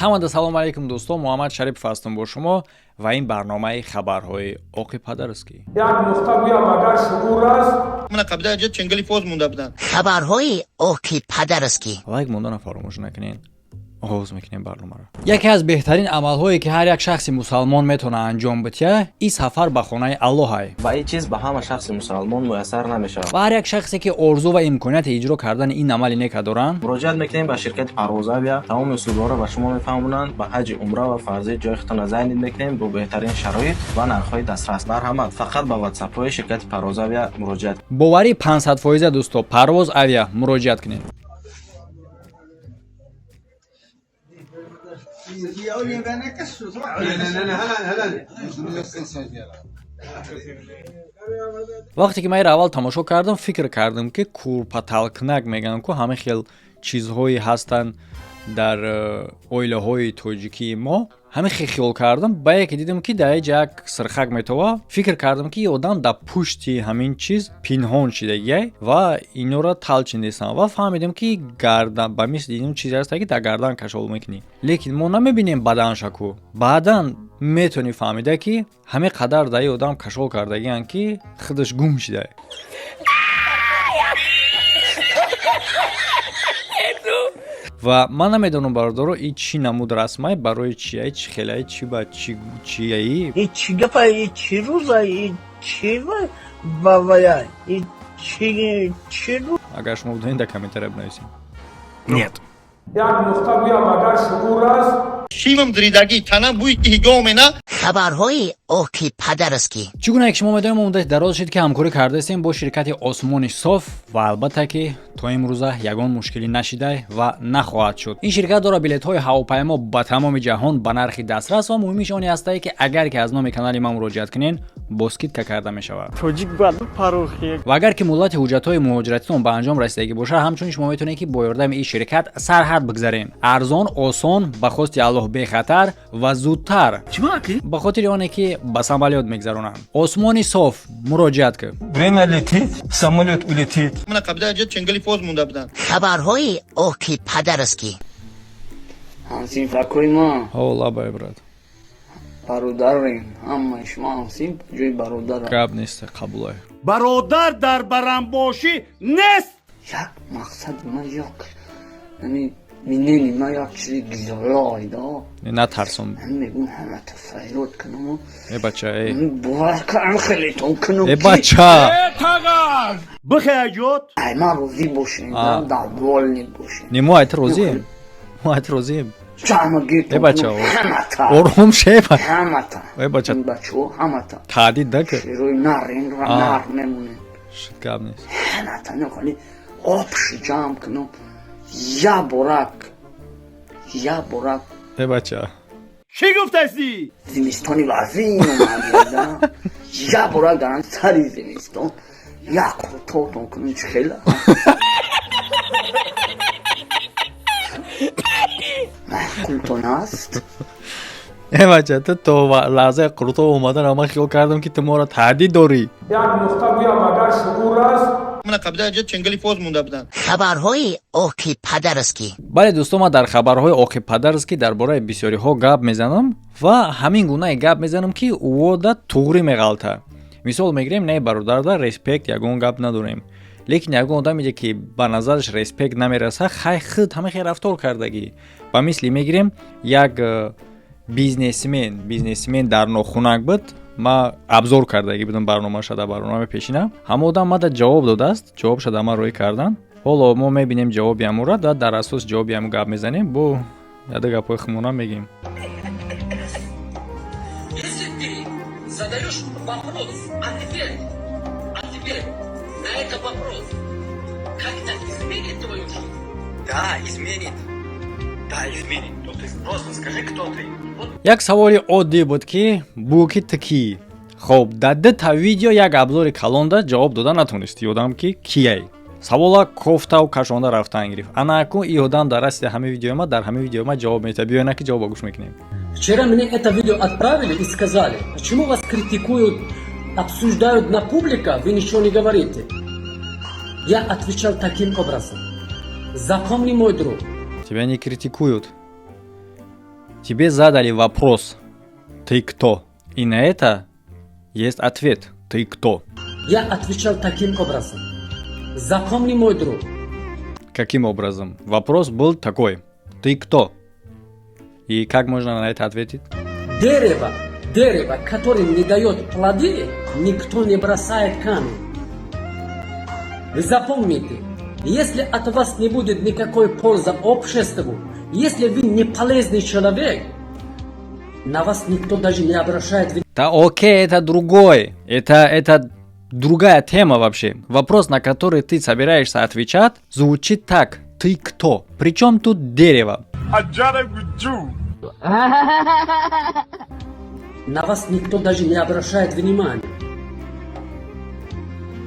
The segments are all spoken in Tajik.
ҳамада салом алейкум дӯстон, муҳаммад шарипов ҳастам бо шумо ва ин барномаи хабарҳои оқи падараст ки як нуқта гӯям агар шугур аст. мана қабла ҷо ченгали фоз монда буданд. хабарҳои оқи падараст ки лайк мондана фаромӯш накунед. оғоз мекунем барномаро. Яке аз беҳтарин амалҳое ки ҳар як шахси мусалмон метавона анҷом бития, ин сафар ба хонаи Аллоҳ. ва ин чиз ба ҳама шахси мусалмон муяссар намешавад. ва ҳар як шахсе ки орзу ва имконияти иҷро кардани ин амали нека доранд, муроҷиат мекунем ба ширкати Парвозавия. тамоми усулҳоро ба шумо мефаҳмонанд. ба ҳаҷи умра ва фарзӣ ҷои худтона зайнид мекунем бо беҳтарин шароит ва нархҳои дастрас. марҳамат, фақат ба ватсапҳои ширкати Парвозавия муроҷиат. боварӣ 500% дӯсто, Парвоз авиа муроҷиат кунед. вақте ки ман аввал тамошо кардам, фикр кардам ки курпаталкнак мегӯям ку ҳама хел чизҳои ҳастанд дар оилаҳои тоҷикии мо. ҳамин хиёл кардам, бае ки дидам ки дар ҷа як сирхак метова, фикр кардам ки одам дар пушти ҳамин чиз пинҳон шидагиай ва инора талчиндесам ва фаҳмидам ки гардан ба мисли ин чизе ҳаст ки дар гардан кашол мекунӣ. лекин мо намебинем баданшаку. баъдан метавонӣ фаҳмида ки ҳамин қадар дар одам кашол кардагианд ки худаш гум шидай. ва ман намедонам бародаро ин чӣ намуд расмай барои чиай, чӣ хелай, чӣ ба чияи? И чӣ гапа, и чӣ рӯза, и чӣ бавая, и чӣ рӯз? агар шумо будонед дар комментария бинависед. нет. як нуқта гӯям агар шугур аст. шимам диридагӣ тана бӯи ки ҳигомена. хабарҳои оқи падараст ки чӣ гуна ки шумо медонем муддати дароз шид ки ҳамкорӣ кардастем бо ширкати осмони соф ва албатта ки то имрӯза ягон мушкилӣ нашидай ва нахоҳад шуд. ин ширкат дорад билетҳои ҳавопаймо ба тамоми ҷаҳон ба нархи дастрас ва муҳимиш он астае ки агар ки аз номи канали ман муроҷиат кунед бо скидка карда мешавад. Тоҷик бад парохи. ва агар ки муддати ҳуҷҷатҳои муҳоҷиратитон ба анҷом расидагӣ бошад, ҳамчунин шумо метавонед ки бо ёрдами ин ширкат сарҳад бигзаред. арзон, осон, ба хости Аллоҳ бехатар ва зудтар. ба хотири оне ки ба самолет мегзаронанд. осмони соф муроҷиат кун. Время летит, самолет улетит. мана қабла ҷо ченгали фоз монда буданд. хабарҳои оқи падараст ки ҳамсин факои ма ҳолабай брат. бародарем, ҳамаи шумо ҳамсин ҷои бародарам. гап нест, қабулай. бародар дар баранбошӣ нест. як мақсад ман як минени ман як чизи гизолойда натарсон. ман мегӯям ҳамата файрод кунам бача боваркам хелитон кунам бача бихаҷот ай ман розӣ бошем даволни бошем немо айт розием. мо айт розием. ҷама гиртон бача ҳамата ором шеба. ҳамата бача бачаҳо ҳамата таҳдид накун. широи нарин нар мемонем гап нест. ҳамата нехали обши ҷамъ кунам як борак бача чӣ гуфтасӣ? зимистони вазин омадида як борак дар сари зимистон як қуртотон кунам чӣ хела маъқултон аст. бача ту то лаҳзаи қуртов омадан ман хиёл кардам ки ту моро таҳдид дорӣ. як нуқта гӯям агар шугур аст. мана қабла ҷо ченгали фоз монда буданд. хабарҳои оқи падараст ки бале дӯстон, ман дар хабарҳои оқи падараст ки дар бораи бисёриҳо гап мезанам ва ҳамин гунае гап мезанам ки вода туғрӣ меғалта. мисол мегирем, не бародарда респект ягон гап надорем, лекин ягон одаме ки ба назараш респект намераса хай худ ҳамахе рафтор кардагӣ. ба мисли мегирем як бизнесмен дар нохунак буд, ма абзор кардагӣ будам барномаша дар барномаи пешина. ҳама одам мада ҷавоб додааст, ҷавобша дар ман рӯй кардан. ҳоло мо мебинем ҷавоби ҳамора ва дар асоси ҷавоби ҳамо гап мезанем, бо яда гапҳои хумона мегим. Если ты задаешь вопрос, а теперь на этот вопрос как-то изменит твою жизнь? Да, изменит. То ты просто скажи, кто ты. як саволи оддӣ буд ки бу ки ту кӣ? хоб дар дута видео як абзори калонда ҷавоб дода натонисти одам ки кияй. савола кофтау кашонда рафтан гирифт. ана акун и одам дар асли ҳамаи видеома дар ҳамаи видеома ҷавоб метавад. биёна ки ҷавоба гӯш мекунем. Вчера мне это видео отправили и сказали, почему вас критикуют, обсуждают на публика, вы ничего не говорите. Я отвечал таким образом. Запомни, мой друг. Тебя не критикуют. тебе задали вопрос «Ты кто?» И на это есть ответ «Ты кто?». Я отвечал таким образом. Запомни, мой друг. Каким образом? Вопрос был такой «Ты кто?». И как можно на это ответить? Дерево, которое не дает плоды, никто не бросает камень. Вы запомните, если от вас не будет никакой пользы обществу, если вы не полезный человек, на вас никто даже не обращает внимания. Да окей, это другой. Это другая тема вообще. Вопрос, на который ты собираешься отвечать, звучит так. Ты кто? Причем тут дерево? На вас никто даже не обращает внимания.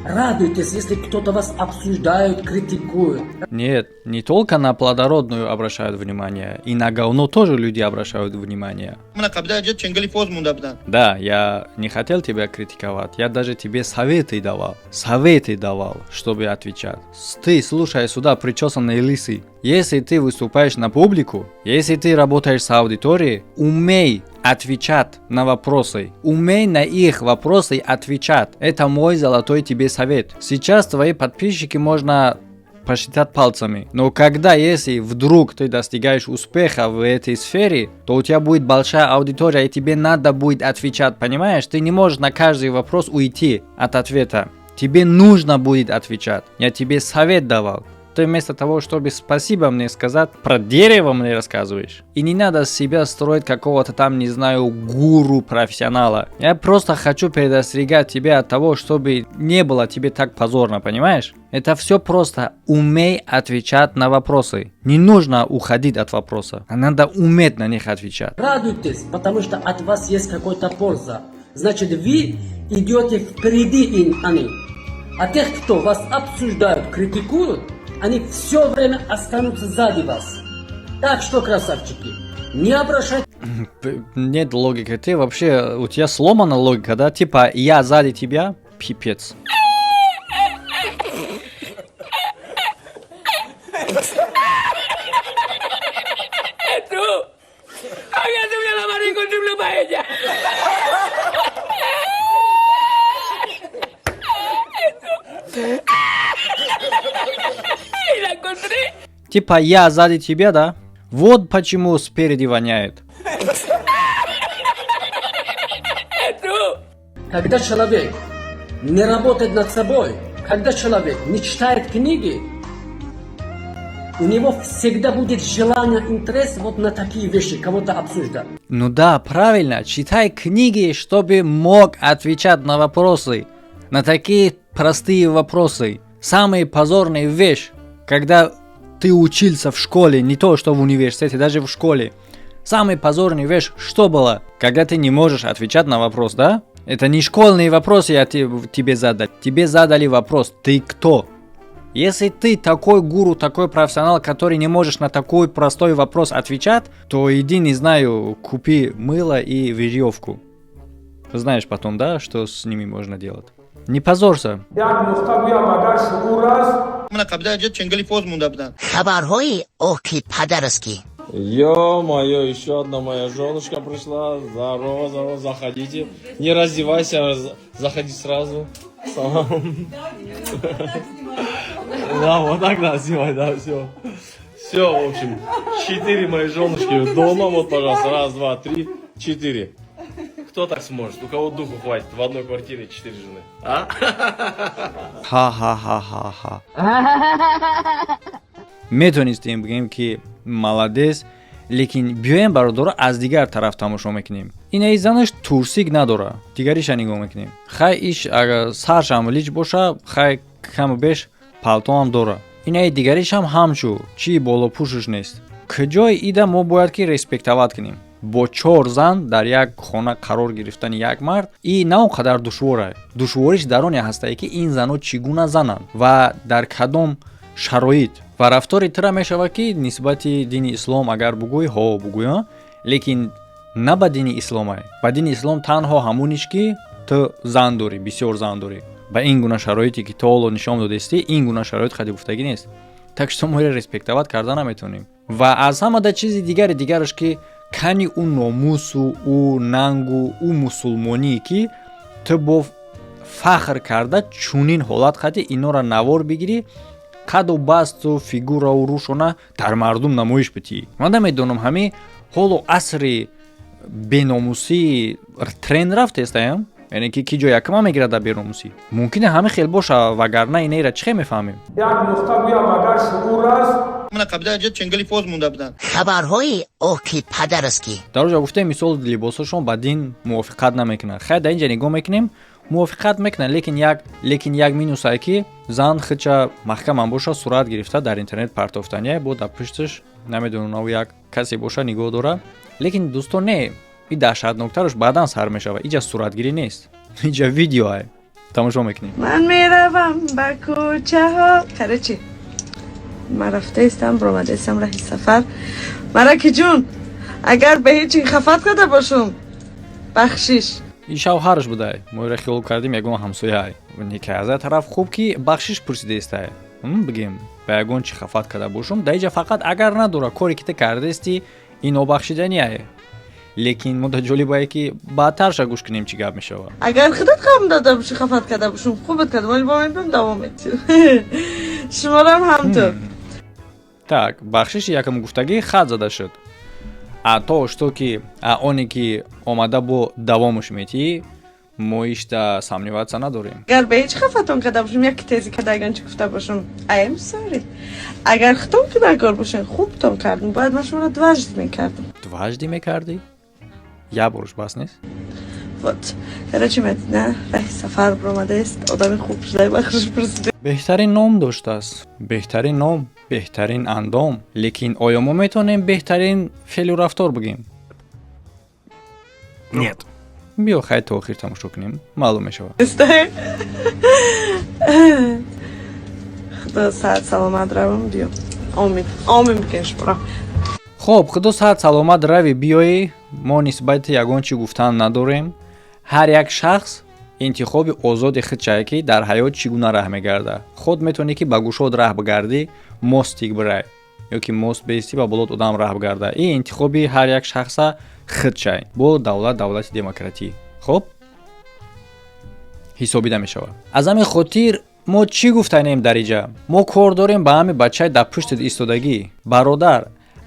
Радуйтесь, если кто-то вас обсуждает, критикует. Нет, не только на плодородную обращают внимание, и на говно тоже люди обращают внимание. Да, я не хотел тебя критиковать, я даже тебе советы давал, чтобы отвечать. Ты слушай сюда, причесанные лисы. Если ты выступаешь на публику, если ты работаешь с аудиторией, умей отвечать на вопросы. Умей на их вопросы отвечать. Это мой золотой тебе совет. Сейчас твои подписчики можно посчитать пальцами. Но если вдруг ты достигаешь успеха в этой сфере, то у тебя будет большая аудитория, и тебе надо будет отвечать, понимаешь? Ты не можешь на каждый вопрос уйти от ответа. Тебе нужно будет отвечать. Я тебе совет давал. Ты вместо того, чтобы спасибо мне сказать, про дерево мне рассказываешь. И не надо себя строить какого-то там, не знаю, гуру-профессионала. Я просто хочу предостерегать тебя от того, чтобы не было тебе так позорно, понимаешь? Это все просто умей отвечать на вопросы. Не нужно уходить от вопроса, а надо уметь на них отвечать. Радуйтесь, потому что от вас есть какая-то польза. Значит, вы идете впереди они. А тех, кто вас обсуждают, критикуют, они все время останутся сзади вас. Так что, красавчики, не обращайте... Нет логики. Ты вообще, у тебя сломана логика, да? Типа, я сзади тебя, пипец. Типа я сзади тебя, да? Вот почему спереди воняет. Когда человек не работает над собой, когда человек не читает книги, у него всегда будет желание, интерес вот на такие вещи, кого-то обсуждать. Ну да, правильно, читай книги, чтобы мог отвечать на вопросы. На такие простые вопросы. Самая позорная вещь, когда ты учился в школе, не то что в университете, даже в школе. Самая позорная вещь, что было? Когда ты не можешь отвечать на вопрос, да? Это не школьные вопросы я тебе задал. Тебе задали вопрос, ты кто? Если ты такой гуру, такой профессионал, который не можешь на такой простой вопрос отвечать, то иди, не знаю, купи мыло и веревку. Знаешь потом, да, что с ними можно делать. Не позорься. Хабархои оки падарски. Ё-моё, еще одна моя женушка пришла. Здорово, заходите. Не раздевайся, заходи сразу. Да, вот так надо сделать, да, все. Все, в общем, 4 мои женушки дома, вот, пожалуйста, 1, 2, 3, 4. Кто так сможет? У кого духу хватит? В одной квартире 4 жены. А? Ха-ха-ха-ха-ха. метонистем бигем ки маладес, лекин биёем бародаро аз дигар тараф тамошо мекунем. Инаи занаш турсик надора, дигариша нигоҳ мекунем. Хай иш агар саршам лич боша, хай каму беш палтоам дора. Инаи дигаришам ҳамчу, чи болопӯшиш нест. Куҷои ида мо бояд ки респектоват кунем. Бо 4 зан дар як хона қарор гирифтани як мард и на он қадар душвор. Душвориш дар оне ҳастае ки ин занҳо чӣ гуна зананд ва дар кадом шароит ва рафтори тира мешавад ки нисбати дини ислом агар бугӯй ҳо бугӯям, лекин на ба дини ислом. Ба дини ислом танҳо ҳамуниш ки ту зан дорӣ, бисёр зан дорӣ. Ба ин гуна шароите ки ту ҳоло нишон додастӣ, ин гуна шароит хади гуфтагӣ нест. Так што моро респектоват карда наметонем. Ва аз ҳамада чизи дигараш ки кани ӯ номусу ӯ нангу ӯ мусулмонӣ ки ту бо фахр карда чунин ҳолат қади инора навор бигирӣ қаду басту фигурау рӯшона дар мардум намоиш битӣ. ман намедонам ҳамин ҳолу асри беномусии тренд рафтестаям, яъне ки ки ҷо якама мегирад дар беномусӣ. мумкина ҳамин хел боша, вагарна инера чӣ мефаҳмем? як нуқта гӯям агар шуъур аст من قبل اجت چنگلی فوز مونده بودن. خبرهای اوکی پدرسکی. дар оҷа гуфтем мисол либосашон ба дин мувофиқат намекунад. хай дар инҷа нигоҳ мекунем мувофиқат мекунад, лекин як минусае ки зан хича маҳкаман боша сурат гирифта дар интернет партофтания бо дар пушташ намедонам наву як касе боша нигоҳ дора. лекин дӯстон не и даҳшатноктараш баъдан сар мешава. иҷа суратгирӣ нест, иҷа видеоае. тамошо мекунем. من میروم به کوچه ها کاره چی؟ من رفته استم برآمده استم راه سفر مرک جون اگر به هیچی خفت کرده باشم بخشیش ин шавҳараш будай. моро хиёл кардем ягон ҳамсояй. ки аз ин тараф хуб ки бахшиш пурсидаистае. бигем ба ягон чи хафат карда бошум. дар инҷа фақат агар надора коре ки ту кардаисти ин обахшиданияе. лекин мода ҷолибае ки баъдтарша гӯш кунем чӣ гап мешавад. اگر خودت خام داده باشی خفت کرده باشم خوبت کردم ولی با من بهم دوام میدی شما رو هم همطور так бахшиши якам гуфтагӣ хат зада шуд. то что ки оне ки омада бо давомуш метӣ мо ишта самниватса надорем. اگر به هیچ خفتون کرده باشم یک تیزی که دیگه چی گفته باشم I am sorry اگر ختم که نکار باشین خوبتون کردم باید من شما رو دوجد میکردم дважды мекардӣ? як борш бас нест? вот короче نه راه سفر برآمده است آدم خوب شده بخشش پرسیده беҳтарин ном доштааст. беҳтарин ном, беҳтарин андом. лекин оё мо метавонем беҳтарин феълу рафтор бигем? нет. биё хай то охир тамошо кунем, маълум мешавад. خدا صحت سلامت روم بیام آمین بکنش برام хоб худо саҳат саломат равӣ биёӣ. мо нисбати ягон чӣ гуфтан надорем. ҳар як шахс интихоби озоди худшае ки дар ҳаёт чӣ гуна раҳ мегарда. худ метавонӣ ки ба гӯшод раҳ бигардӣ, мостик бирай ё ки мост баистӣ ба болот одам раҳ бигарда. ин интихоби ҳар як шахса худшае бо давлати демократӣ хоб ҳисобида мешавад. аз ҳамин хотир мо чӣ гуфтанем дар инҷа? мо кор дорем ба ҳамин бачаи дар пуштит истодагӣ. бародар,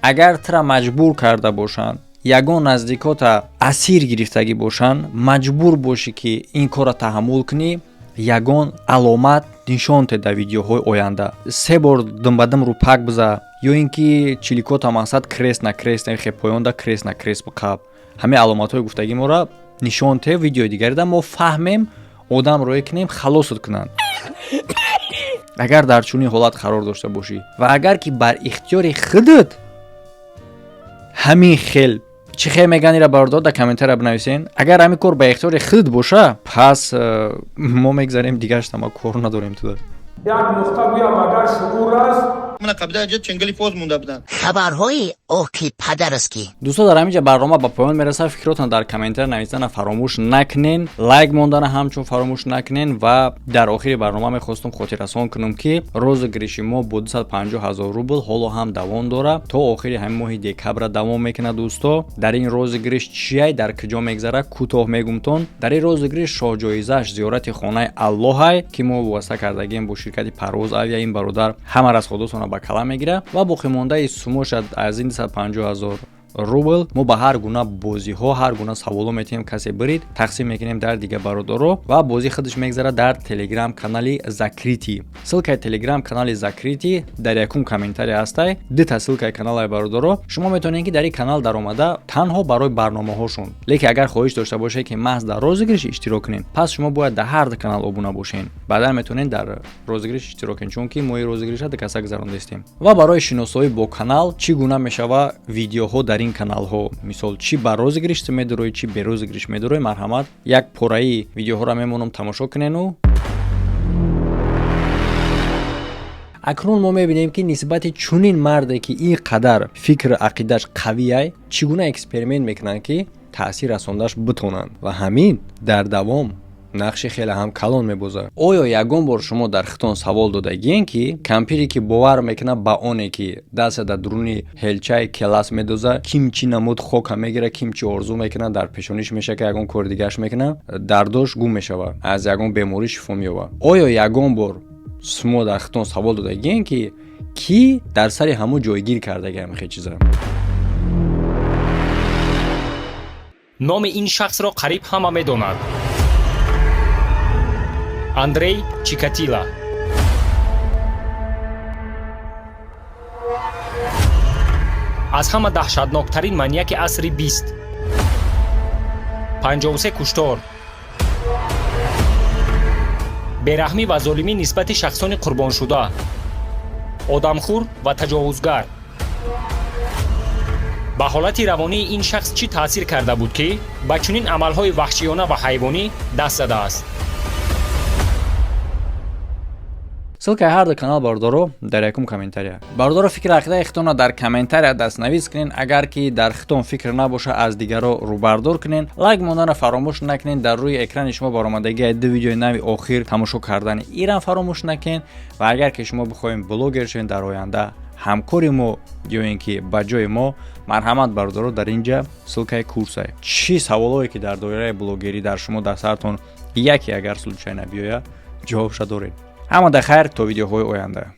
агар тура маҷбур карда бошанд, ягон наздикота асир гирифтагӣ бошанд, маҷбур бошӣ ки ин кора таҳаммул кунӣ, ягон аломат нишонте дар видеоҳои оянда. се бор дымбадым рӯ пак биза ё ин ки чиликота мақсад крест на крест нехе поёнда крест на крест биқаб. ҳамин аломатҳои гуфтагӣ мора нишонте видеои дигарида мо фаҳмем, одам роҳӣ кунем, халосат кунанд. агар дар чунин ҳолат қарор дошта бошӣ ва агар ки бар ихтиёри худат ҳамин хел чӣ хел меган ира бародор дар комментария бинависен. агар ҳамин кор ба ихтиёри худ боша, пас мо мегзарем дигаршта ма кор надорем туда. як нуқта гӯям агар шуъур аст من قبل اجت چنگلی فوز مونده بودن. خبرهای اوکی پدرسکی. дӯстон дар ҳаминҷа барнома ба поён мерасад. фикротон дар комментар нависана фаромӯш накунен, лайк мондана ҳамчун фаромӯш накунен ва дар охири барнома мехостум хотиррасон кунам ки розыгриши мо бо 250 000 рубл ҳоло ҳам давом дора то охири ҳамин моҳи декабра давом мекунад. дӯсто дар ин розыгриш чияй дар куҷо мегзара кӯтоҳ мегумтон. дар ин розыгриш шоҳҷоизааш зиёрати хонаи аллоҳай ки мо вобаста кардагем бо ширкати парвоз авиа. ин бародар ҳама расходотона ба калам мегира ва боқимондаи сумоша аз ин 250 000 рубл мо ба ҳар гуна бозиҳо, ҳар гуна саволо метавонем касе бирид тақсим мекунем дар дига бародаро ва бозӣ худаш мегзара дар телеграм канали Закрити. ссилкаи телеграм канали Закрити дар якум комментария ҳастай. дита ссилкаи каналаи бародаро шумо метавонед ки дар ин канал даромада танҳо барои барномаҳошон, лекин агар хоҳиш дошта бошед ки маҳз дар розыгриш иштирок кунед, пас шумо бояд дар ҳар канал обуна бошед. баъдан метавонед дар розыгриш иштирок кунед, чунки мо ин розыгриша дар каса гузарондастем. ва барои шиносоӣ бо канал чӣ гуна мешава видеоҳо дар ин каналҳо, мисол чӣ ба розыгриш медорои, чӣ бе розыгриш медорои, марҳамат як пораи видеоҳоро мемонам тамошо кунену. акнун мо мебинем ки нисбати чунин марде ки ин қадар фикр ақидаш қавияй чӣ гуна эксперимент мекунанд ки таъсир расондаш битонанд ва ҳамин дар давом нақши хеле ҳам калон мебозад. оё ягон бор шумо дар хитон савол додагиен ки кампире ки бовар мекунад ба оне ки даста дар дуруни ҳелчаи келас медоза, ким чӣ намуд хока мегира, ким чӣ орзу мекунад, дар пешониш меша ки ягон кори дигааш мекунад, дардош гум мешавад, аз ягон беморӣ шифо меёбад. оё ягон бор шумо дар хитон савол додагиен ки дар сари ҳамон ҷойгир кардаги ҳамихе чиза? номи ин шахсро қариб ҳама медонад. Андрей Чикатило. аз ҳама даҳшатноктарин маньяки асри 20. 53 куштор. бераҳмӣ ва золимӣ нисбати шахсони қурбоншуда. одамхӯр ва таҷовузгар. ба ҳолати равонии ин шахс чӣ таъсир карда буд ки ба чунин амалҳои ваҳшиёна ва ҳайвонӣ даст задааст? ссилкаи ҳар ду канал Бардоро дар якум комментария. Бардоро фикр ақидаи хитонро дар комментария дастнавис кунен. Агар ки дар хитон фикр набоша аз дигаро рӯбардор кунен. лайк монданро фаромӯш накунен. дар рӯи экрани шумо баромадагии ду видеои нави охир тамошо кардани иран фаромӯш накунен. ва агар ки шумо бихоҳем блогер шавед дар оянда, ҳамкори мо ё ин ки ба ҷои мо, марҳамат Бардоро дар инҷа ссилкаи курсай. чӣ саволое ки дар доираи блогерӣ дар шумо дар сартон яке агар случайна биёяд, ҷавобша доред. ҳамада хайр то видеоҳои оянда.